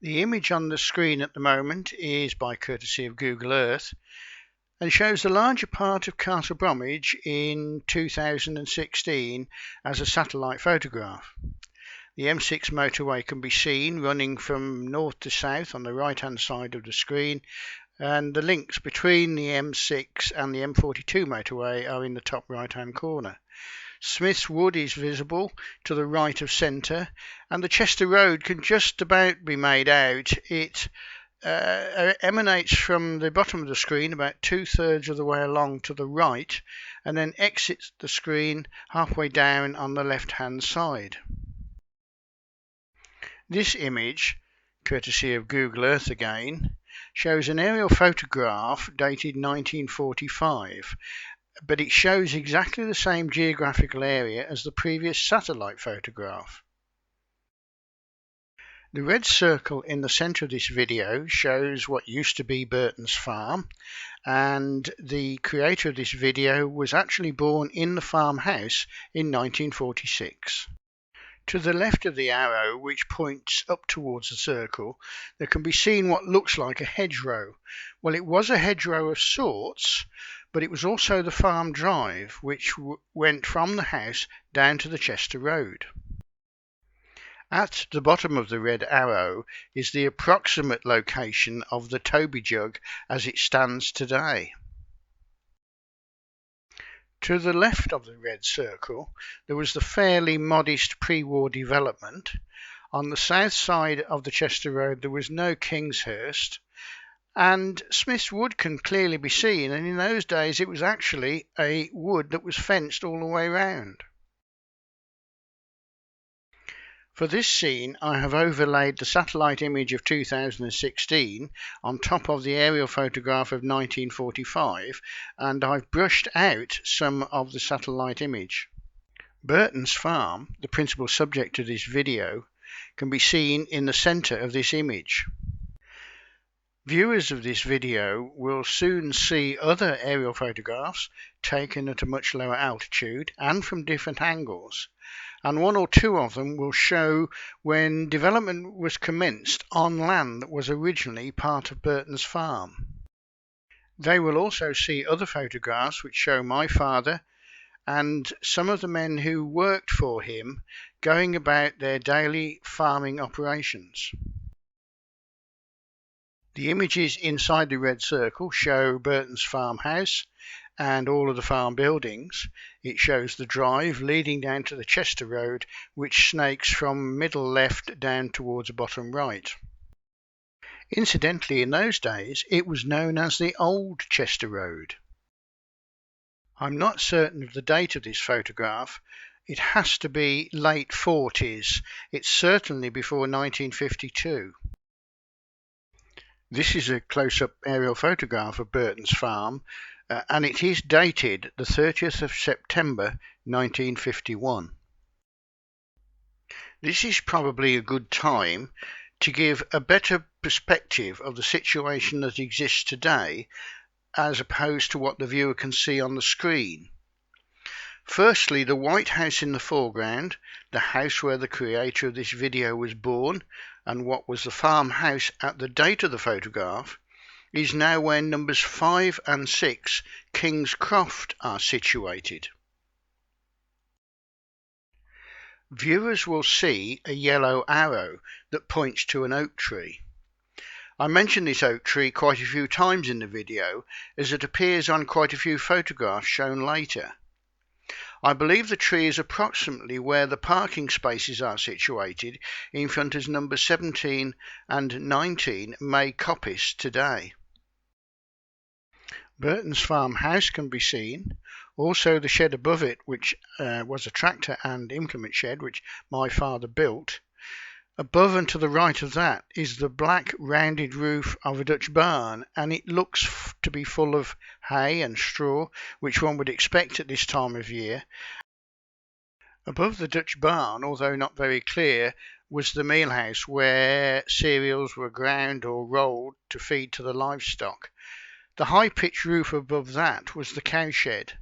The image on the screen at the moment is by courtesy of Google Earth and shows the larger part of Castle Bromwich in 2016 as a satellite photograph. The M6 motorway can be seen running from north to south on the right hand side of the screen, and the links between the M6 and the M42 motorway are in the top right hand corner. Smith's Wood is visible to the right of centre, and the Chester Road can just about be made out. It emanates from the bottom of the screen about 2/3 of the way along to the right, and then exits the screen halfway down on the left hand side. This image, courtesy of Google Earth again, shows an aerial photograph dated 1945. But it shows exactly the same geographical area as the previous satellite photograph. The red circle in the centre of this video shows what used to be Burton's farm, and the creator of this video was actually born in the farmhouse in 1946. To the left of the arrow, which points up towards the circle, there can be seen what looks like a hedgerow. Well, it was a hedgerow of sorts, but it was also the farm drive, which went from the house down to the Chester Road. At the bottom of the red arrow is the approximate location of the Toby Jug as it stands today. To the left of the red circle, there was the fairly modest pre-war development. On the south side of the Chester Road, there was no Kingshurst, and Smith's Wood can clearly be seen, and in those days it was actually a wood that was fenced all the way round. For this scene, I have overlaid the satellite image of 2016 on top of the aerial photograph of 1945, and I've brushed out some of the satellite image. Burton's farm, the principal subject of this video, can be seen in the centre of this image. Viewers of this video will soon see other aerial photographs taken at a much lower altitude and from different angles, and one or two of them will show when development was commenced on land that was originally part of Burton's farm. They will also see other photographs which show my father and some of the men who worked for him going about their daily farming operations. The images inside the red circle show Burton's farmhouse and all of the farm buildings. It shows the drive leading down to the Chester Road, which snakes from middle left down towards the bottom right. Incidentally, in those days, it was known as the Old Chester Road. I'm not certain of the date of this photograph. It has to be late 40s. It's certainly before 1952. This is a close-up aerial photograph of Burton's farm, and it is dated the 30th of September 1951. This is probably a good time to give a better perspective of the situation that exists today as opposed to what the viewer can see on the screen. Firstly, the White House in the foreground, the house where the creator of this video was born, and what was the farmhouse at the date of the photograph, is now where numbers 5 and 6 King's Croft are situated. Viewers will see a yellow arrow that points to an oak tree. I mention this oak tree quite a few times in the video as it appears on quite a few photographs shown later. I believe the tree is approximately where the parking spaces are situated in front of numbers 17 and 19 May Coppice today. Burton's farmhouse can be seen, also the shed above it, which was a tractor and implement shed which my father built. Above and to the right of that is the black rounded roof of a Dutch barn, and it looks to be full of hay and straw, which one would expect at this time of year. Above the Dutch barn, although not very clear, was the meal house where cereals were ground or rolled to feed to the livestock. The high-pitched roof above that was the cow shed,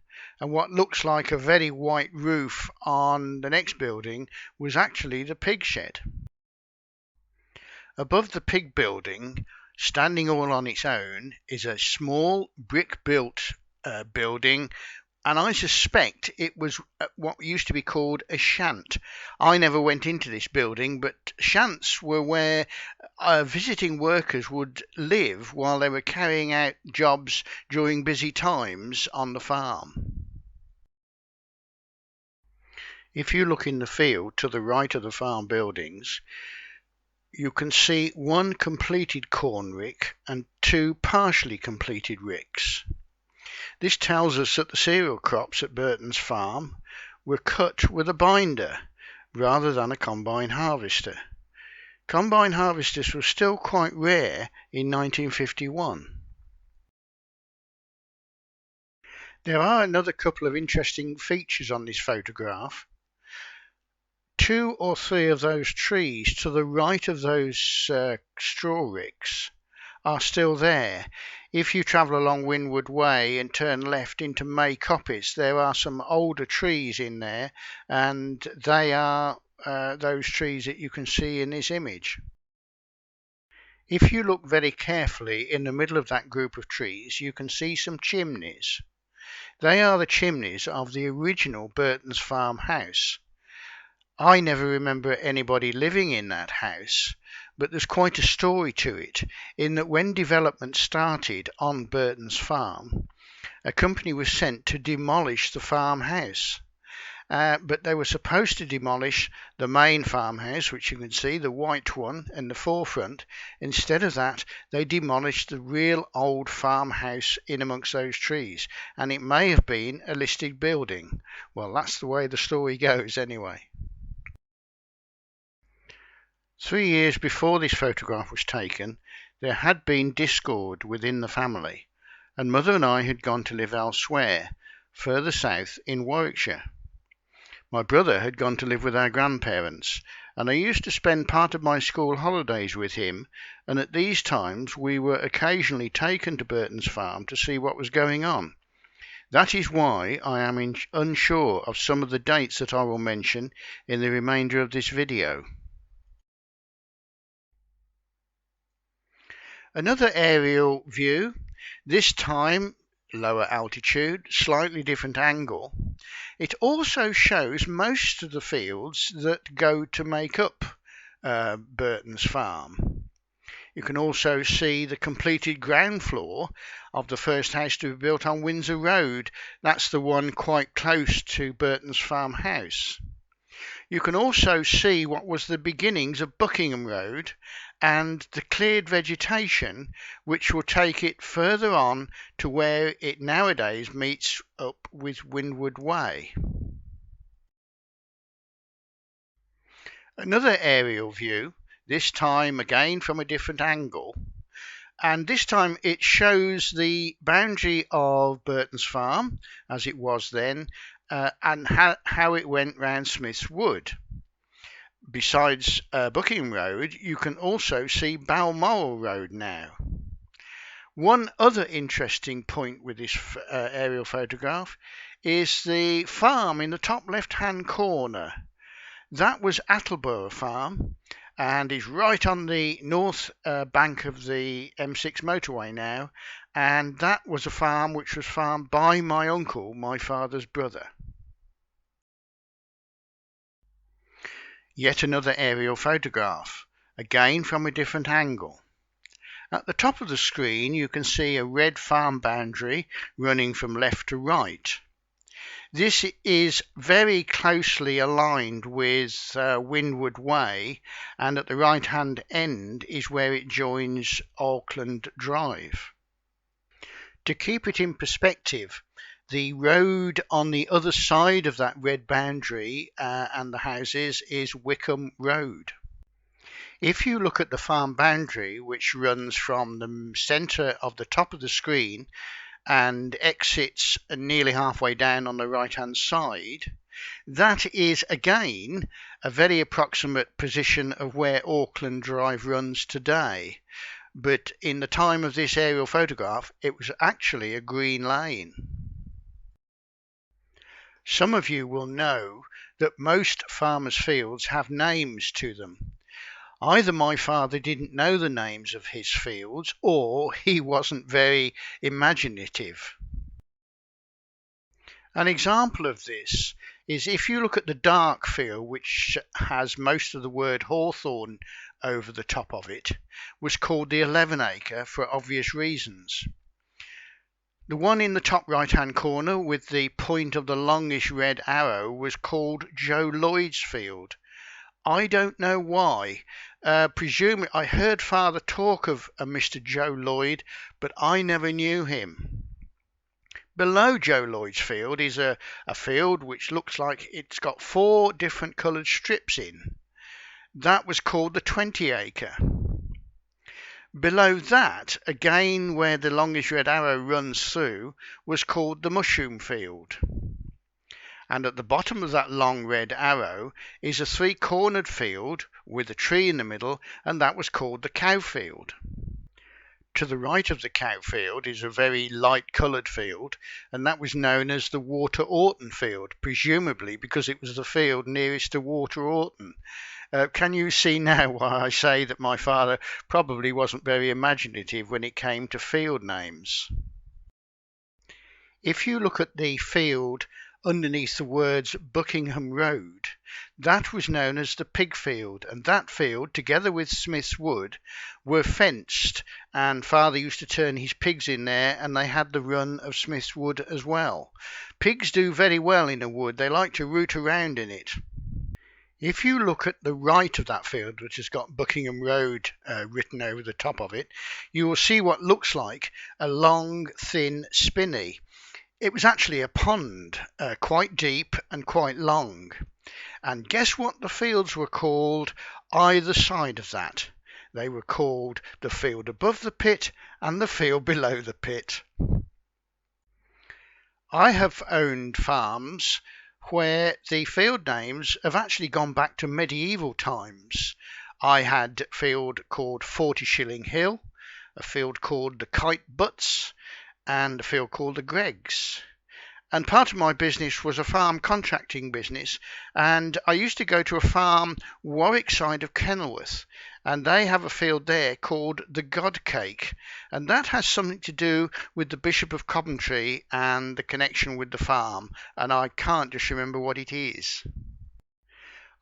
and what looks like a very white roof on the next building was actually the pig shed. Above the pig building, standing all on its own, is a small brick-built building, and I suspect it was what used to be called a shant. I never went into this building, but shants were where visiting workers would live while they were carrying out jobs during busy times on the farm. If you look in the field to the right of the farm buildings, you can see one completed corn rick and two partially completed ricks. This tells us that the cereal crops at Burton's farm were cut with a binder rather than a combine harvester. Combine harvesters were still quite rare in 1951. There are another couple of interesting features on this photograph. Two or three of those trees to the right of those straw ricks are still there. If you travel along Windward Way and turn left into May Coppice, there are some older trees in there, and they are those trees that you can see in this image. If you look very carefully in the middle of that group of trees, you can see some chimneys. They are the chimneys of the original Burton's farmhouse. I never remember anybody living in that house, but there's quite a story to it, in that when development started on Burton's farm, a company was sent to demolish the farmhouse. But they were supposed to demolish the main farmhouse, which you can see, the white one in the forefront. Instead of that, they demolished the real old farmhouse in amongst those trees, and it may have been a listed building. Well, that's the way the story goes anyway. 3 years before this photograph was taken, there had been discord within the family, and Mother and I had gone to live elsewhere, further south in Warwickshire. My brother had gone to live with our grandparents, and I used to spend part of my school holidays with him, and at these times we were occasionally taken to Burton's farm to see what was going on. That is why I am unsure of some of the dates that I will mention in the remainder of this video. Another aerial view, this time lower altitude, slightly different angle. It also shows most of the fields that go to make up Burton's farm. You can also see the completed ground floor of the first house to be built on Windsor Road. That's the one quite close to Burton's farmhouse. You can also see what was the beginnings of Buckingham Road and the cleared vegetation, which will take it further on to where it nowadays meets up with Windward Way. Another aerial view, this time again from a different angle, and this time it shows the boundary of Burton's farm as it was then, and how it went round Smith's Wood. Besides Buckingham Road, you can also see Balmoral Road now. One other interesting point with this aerial photograph is the farm in the top left-hand corner. That was Attleborough Farm, and is right on the north bank of the M6 motorway now, and that was a farm which was farmed by my uncle, my father's brother. Yet another aerial photograph, again from a different angle. At the top of the screen you can see a red farm boundary running from left to right. This is very closely aligned with Windward Way, and at the right hand end is where it joins Auckland Drive. To keep it in perspective, the road on the other side of that red boundary and the houses is Wickham Road. If you look at the farm boundary, which runs from the centre of the top of the screen and exits nearly halfway down on the right hand side, that is again a very approximate position of where Auckland Drive runs today. But in the time of this aerial photograph, it was actually a green lane. Some of you will know that most farmers' fields have names to them. Either my father didn't know the names of his fields or he wasn't very imaginative. An example of this is if you look at the dark field, which has most of the word hawthorn over the top of it, was called the 11 acre for obvious reasons. The one in the top right hand corner with the point of the longish red arrow was called Joe Lloyd's field. I don't know why. Presumably, I heard father talk of a Mr. Joe Lloyd, but I never knew him. Below Joe Lloyd's field is a field which looks like it's got 4 different coloured strips in. That was called the 20 acre. Below that, again where the longish red arrow runs through, was called the mushroom field. And at the bottom of that long red arrow is a 3-cornered field with a tree in the middle, and that was called the cow field. To the right of the cow field is a very light coloured field, and that was known as the Water Orton field, presumably because it was the field nearest to Water Orton. Can you see now why I say that my father probably wasn't very imaginative when it came to field names? If you look at the field underneath the words Buckingham Road, that was known as the pig field, and that field, together with Smith's Wood, were fenced, and father used to turn his pigs in there, and they had the run of Smith's Wood as well. Pigs do very well in a wood. They like to root around in it. If you look at the right of that field, which has got Buckingham Road written over the top of it, you will see what looks like a long, thin spinney. It was actually a pond, quite deep and quite long. And guess what the fields were called either side of that? They were called the field above the pit and the field below the pit. I have owned farms where the field names have actually gone back to medieval times. I had a field called 40 Shilling Hill, a field called the Kite Butts, and a field called the Greggs. And part of my business was a farm contracting business, and I used to go to a farm Warwick side of Kenilworth, and they have a field there called the God Cake, and that has something to do with the Bishop of Coventry and the connection with the farm, and I can't just remember what it is.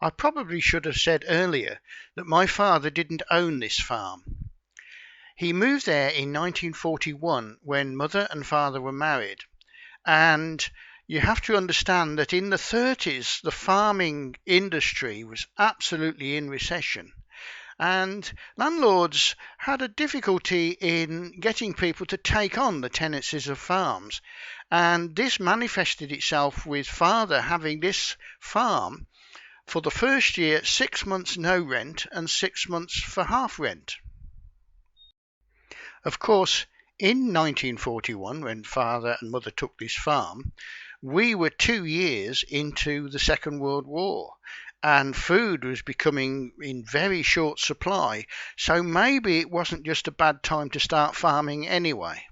I probably should have said earlier that my father didn't own this farm. He moved there in 1941 when mother and father were married. And you have to understand that in the 30s, the farming industry was absolutely in recession. And landlords had a difficulty in getting people to take on the tenancies of farms. And this manifested itself with father having this farm for the first year, 6 months no rent and 6 months for half rent. Of course, in 1941, when father and mother took this farm, we were 2 years into the Second World War, and food was becoming in very short supply, so maybe it wasn't just a bad time to start farming anyway.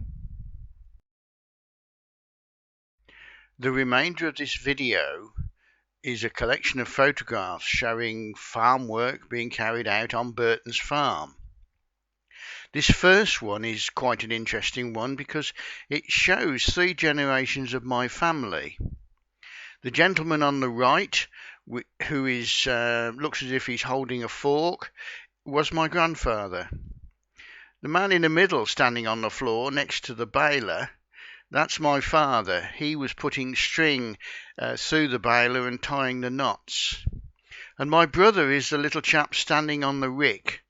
The remainder of this video is a collection of photographs showing farm work being carried out on Burton's farm. This first one is quite an interesting one because it shows 3 generations of my family. The gentleman on the right, who is looks as if he's holding a fork, was my grandfather. The man in the middle, standing on the floor next to the baler, that's my father. He was putting string through the baler and tying the knots. And my brother is the little chap standing on the rick.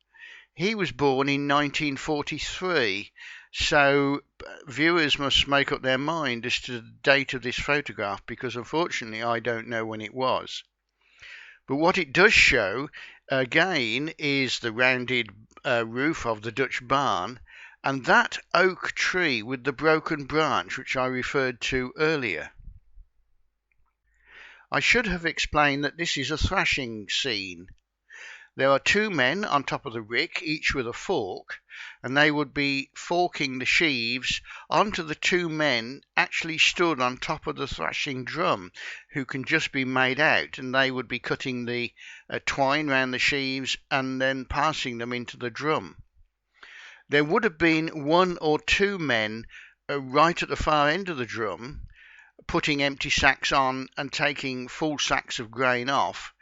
He was born in 1943, so viewers must make up their mind as to the date of this photograph, because unfortunately I don't know when it was. But what it does show, again, is the rounded roof of the Dutch barn, and that oak tree with the broken branch which I referred to earlier. I should have explained that this is a thrashing scene. There are two men on top of the rick, each with a fork, and they would be forking the sheaves onto the two men actually stood on top of the thrashing drum, who can just be made out, and they would be cutting the twine round the sheaves and then passing them into the drum. There would have been one or two men right at the far end of the drum, putting empty sacks on and taking full sacks of grain off,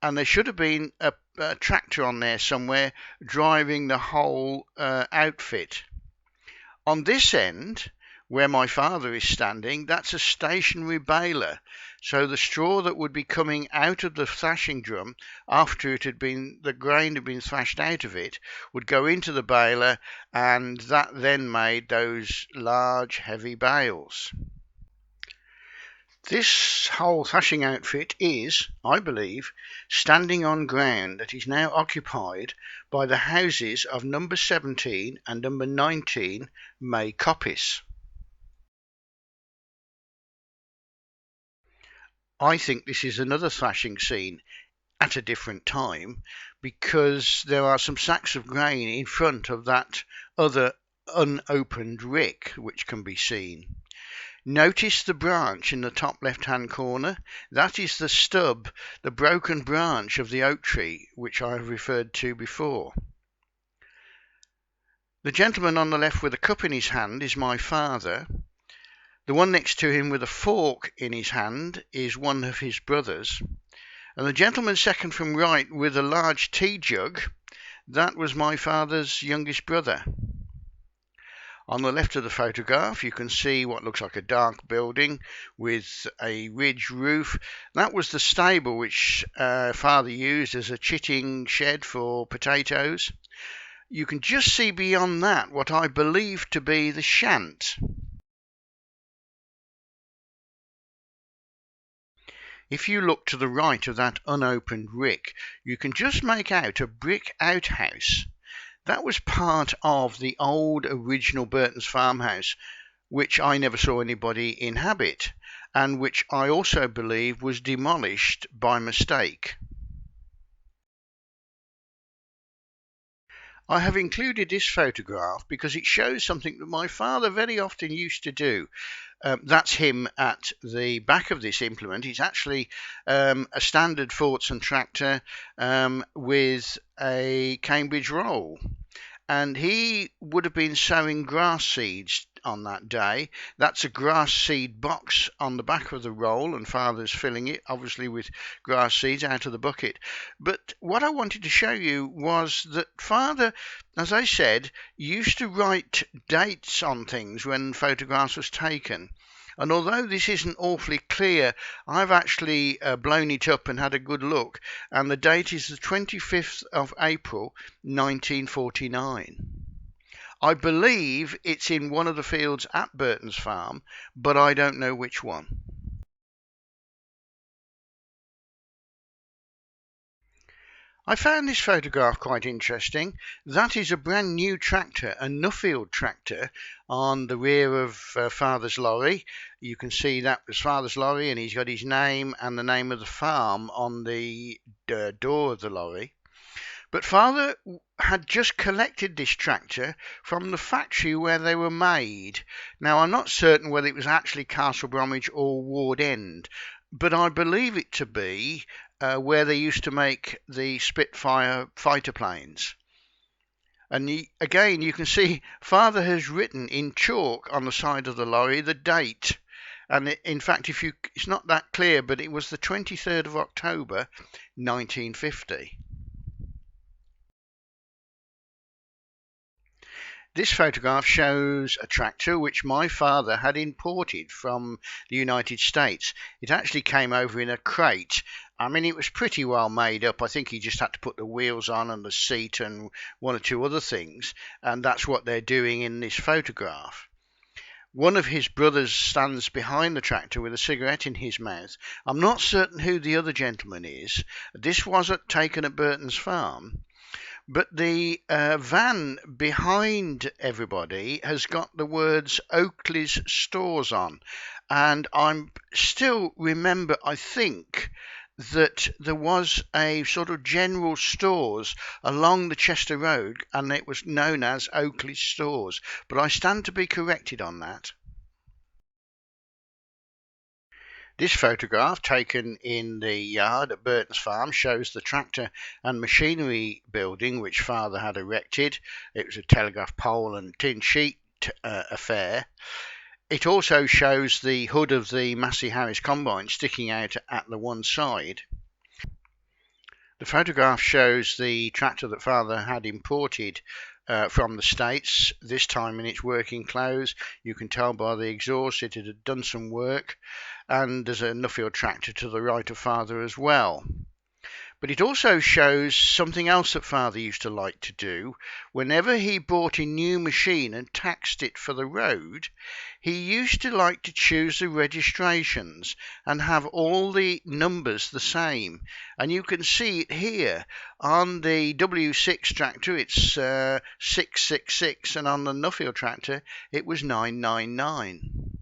and there should have been a tractor on there somewhere driving the whole outfit. On this end, where my father is standing, that's a stationary baler, so the straw that would be coming out of the thrashing drum after the grain had been thrashed out of it would go into the baler, and that then made those large heavy bales. This whole thrashing outfit is, I believe, standing on ground that is now occupied by the houses of number 17 and number 19 May Coppice. I think this is another thrashing scene at a different time, because there are some sacks of grain in front of that other unopened rick which can be seen. Notice the branch in the top left-hand corner. That is the stub, the broken branch of the oak tree, which I have referred to before. The gentleman on the left with a cup in his hand is my father. The one next to him with a fork in his hand is one of his brothers. And the gentleman second from right with a large tea jug, that was my father's youngest brother. On the left of the photograph, you can see what looks like a dark building with a ridge roof. That was the stable which father used as a chitting shed for potatoes. You can just see beyond that what I believe to be the shant. If you look to the right of that unopened rick, you can just make out a brick outhouse. That was part of the old original Burton's farmhouse, which I never saw anybody inhabit, and which I also believe was demolished by mistake. I have included this photograph because it shows something that my father very often used to do. That's him at the back of this implement. It's actually a standard Fortson tractor with a Cambridge roll. And he would have been sowing grass seeds on that day. That's a grass seed box on the back of the roll, and father's filling it, obviously, with grass seeds out of the bucket. But what I wanted to show you was that father, as I said, used to write dates on things when photographs was taken. And although this isn't awfully clear, I've actually blown it up and had a good look, and the date is the 25th of April 1949. I believe it's in one of the fields at Burton's farm, but I don't know which one. I found this photograph quite interesting. That is a brand new tractor, a Nuffield tractor, on the rear of father's lorry. You can see that was father's lorry, and he's got his name and the name of the farm on the door of the lorry. But father had just collected this tractor from the factory where they were made. Now, I'm not certain whether it was actually Castle Bromwich or Ward End, but I believe it to be where they used to make the Spitfire fighter planes. And again, you can see father has written in chalk on the side of the lorry the date. And in fact, it's not that clear, but it was the 23rd of October, 1950. This photograph shows a tractor which my father had imported from the United States. It actually came over in a crate. I mean, it was pretty well made up. I think he just had to put the wheels on and the seat and one or two other things, and that's what they're doing in this photograph. One of his brothers stands behind the tractor with a cigarette in his mouth. I'm not certain who the other gentleman is. This wasn't taken at Burton's farm. But the van behind everybody has got the words Oakley's Stores on. And I still remember, I think, that there was a sort of general stores along the Chester Road, and it was known as Oakley's Stores, but I stand to be corrected on that. This photograph, taken in the yard at Burton's Farm, shows the tractor and machinery building which father had erected. It was a telegraph pole and tin sheet affair. It also shows the hood of the Massey Harris combine sticking out at the one side. The photograph shows the tractor that father had imported from the States, this time in its working clothes. You can tell by the exhaust it had done some work, and there's a Nuffield tractor to the right of father as well. But it also shows something else that father used to like to do. Whenever he bought a new machine and taxed it for the road, he used to like to choose the registrations and have all the numbers the same. And you can see it here. On the W6 tractor it's 666, and on the Nuffield tractor it was 999.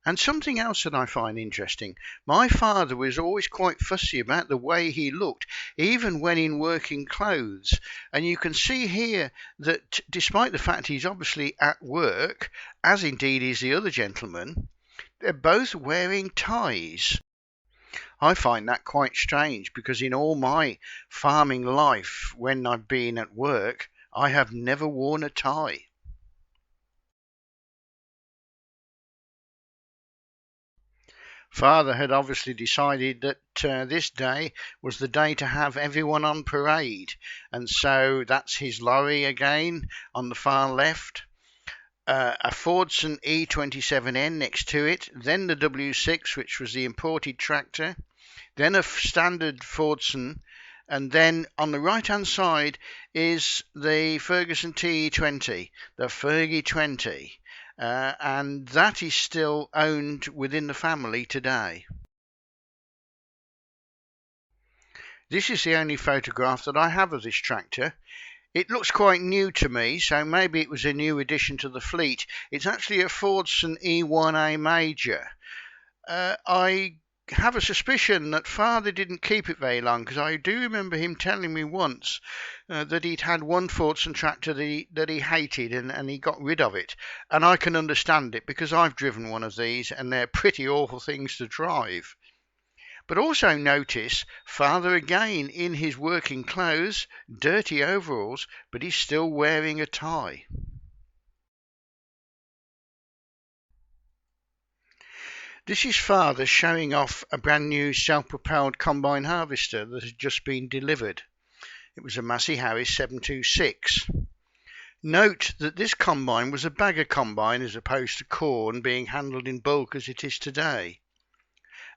And something else that I find interesting, my father was always quite fussy about the way he looked, even when in working clothes. And you can see here that despite the fact he's obviously at work, as indeed is the other gentleman, they're both wearing ties. I find that quite strange, because in all my farming life, when I've been at work, I have never worn a tie. Father had obviously decided that this day was the day to have everyone on parade, and so that's his lorry again on the far left, a Fordson E27N next to it, then the W6, which was the imported tractor, then a standard Fordson, and then on the right hand side is the Ferguson TE20, the Fergie 20. And that is still owned within the family today. This is the only photograph that I have of this tractor. It looks quite new to me, so maybe it was a new addition to the fleet. It's actually a Fordson E1A Major. I have a suspicion that father didn't keep it very long, because I do remember him telling me once that he'd had one Fordson tractor that he hated, and he got rid of it. And I can understand it, because I've driven one of these and they're pretty awful things to drive. But also notice father again in his working clothes, dirty overalls, but he's still wearing a tie. This is father showing off a brand new self-propelled combine harvester that had just been delivered. It was a Massey Harris 726. Note that this combine was a bagger combine as opposed to corn being handled in bulk as it is today.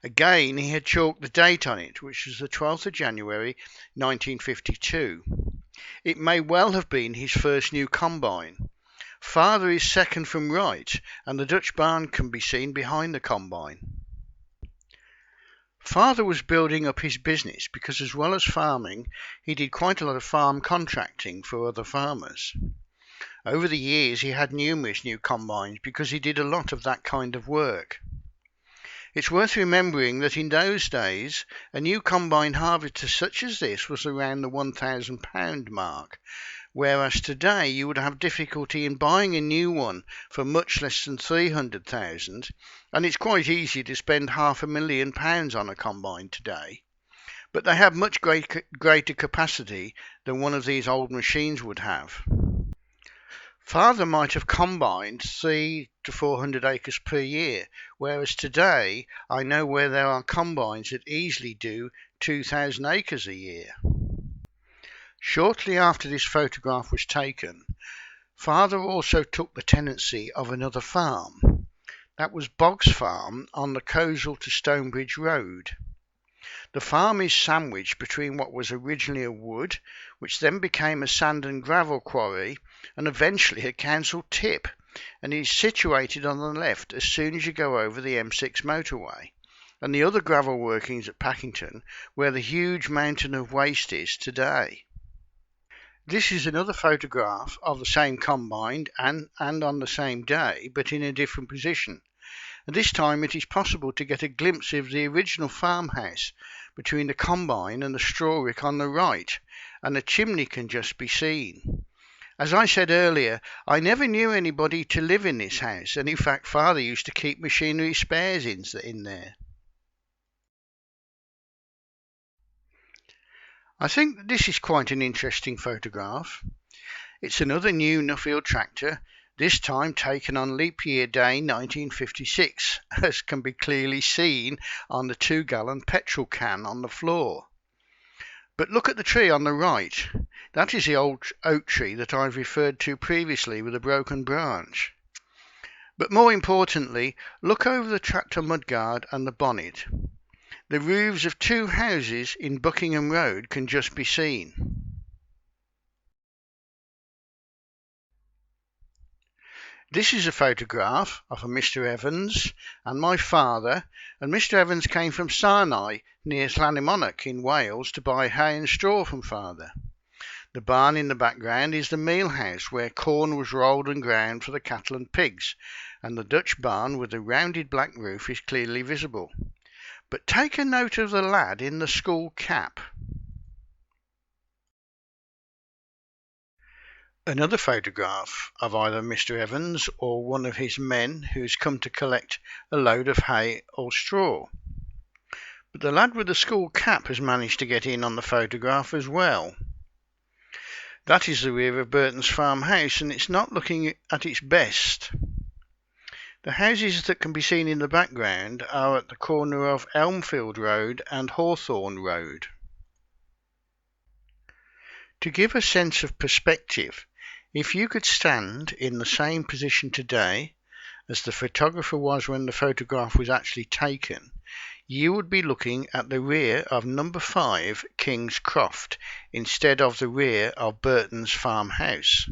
Again, he had chalked the date on it, which was the 12th of January 1952. It may well have been his first new combine. Father is second from right, and the Dutch barn can be seen behind the combine. Father was building up his business because, as well as farming, he did quite a lot of farm contracting for other farmers. Over the years he had numerous new combines because he did a lot of that kind of work. It's worth remembering that in those days a new combine harvester such as this was around the £1,000 mark, whereas today you would have difficulty in buying a new one for much less than 300,000, and it's quite easy to spend £500,000 on a combine today. But they have much greater capacity than one of these old machines would have. Father might have combined 300 to 400 acres per year, whereas today I know where there are combines that easily do 2,000 acres a year. Shortly after this photograph was taken, father also took the tenancy of another farm. That was Boggs Farm on the Coleshill to Stonebridge Road. The farm is sandwiched between what was originally a wood, which then became a sand and gravel quarry, and eventually a council tip, and is situated on the left as soon as you go over the M6 motorway, and the other gravel workings at Packington, where the huge mountain of waste is today. This is another photograph of the same combine and on the same day, but in a different position. and this time it is possible to get a glimpse of the original farmhouse between the combine and the straw rick on the right, and a chimney can just be seen. As I said earlier, I never knew anybody to live in this house, and in fact Father used to keep machinery spares in there. I think that this is quite an interesting photograph. It's another new Nuffield tractor, this time taken on leap year day 1956, as can be clearly seen on the 2-gallon petrol can on the floor. But look at the tree on the right. That is the old oak tree that I've referred to previously with a broken branch. But more importantly, look over the tractor mudguard and the bonnet. The roofs of 2 houses in Buckingham Road can just be seen. This is a photograph of a Mr. Evans and my father, and Mr. Evans came from Sarnai near Llanymynech in Wales to buy hay and straw from Father. The barn in the background is the meal house where corn was rolled and ground for the cattle and pigs, and the Dutch barn with the rounded black roof is clearly visible. But take a note of the lad in the school cap. Another photograph of either Mr. Evans or one of his men who's come to collect a load of hay or straw. But the lad with the school cap has managed to get in on the photograph as well. That is the rear of Burton's farmhouse, and it's not looking at its best. The houses that can be seen in the background are at the corner of Elmfield Road and Hawthorne Road. To give a sense of perspective, if you could stand in the same position today as the photographer was when the photograph was actually taken, you would be looking at the rear of number 5 King's Croft instead of the rear of Burton's farmhouse.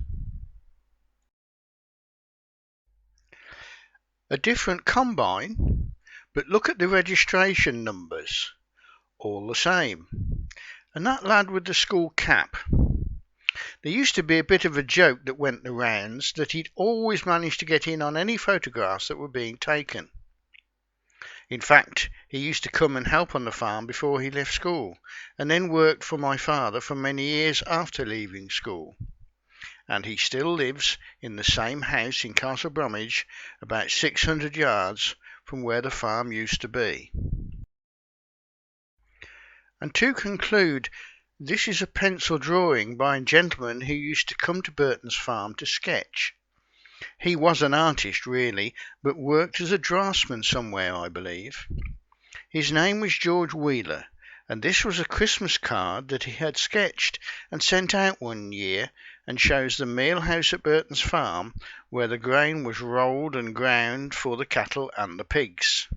A different combine, but look at the registration numbers, all the same. And that lad with the school cap. There used to be a bit of a joke that went the rounds that he'd always managed to get in on any photographs that were being taken. In fact, he used to come and help on the farm before he left school, and then worked for my father for many years after leaving school. And he still lives in the same house in Castle Bromwich, about 600 yards from where the farm used to be. And to conclude, this is a pencil drawing by a gentleman who used to come to Burton's farm to sketch. He was an artist really, but worked as a draftsman somewhere, I believe. His name was George Wheeler, and this was a Christmas card that he had sketched and sent out one year, and shows the meal house at Burton's farm where the grain was rolled and ground for the cattle and the pigs.